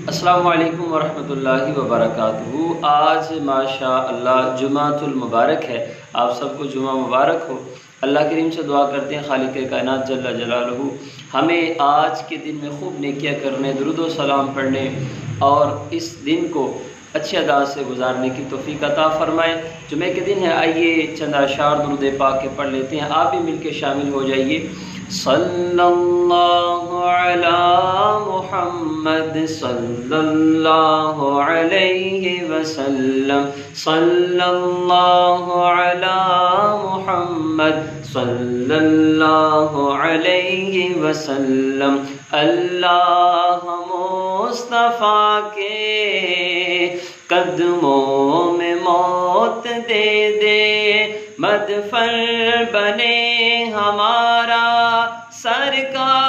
अस्सलामु अलैकुम वरहमतुल्लाहि वबरकातुहू। आज माशा अल्लाह जुमातुल मुबारक है। आप सबको जुमा मुबारक हो। अल्लाह करीम से दुआ करते हैं खालिक कायनात जल्ला जलालुहू हमें आज के दिन में खूब नेकियां करने, दुरूद व सलाम पढ़ने और इस दिन को अच्छे अंदाज से गुजारने की तौफीक अता फ़रमाए। जुमे के दिन है, आइए चंद अशार दुरूद पाक के पढ़ लेते हैं। आप भी मिलके शामिल हो जाइए। सल्लल्लाहु अला मुहम्मद सल्लल्लाहु अलैहि वसल्लम, सल्लल्लाहु अला मुहम्मद सल्लल्लाहु अलैहि वसल्लम। अल्लाह मुस्तफ़ा के कदमों में मौत दे दे, मदफर बने हमारा सरकार।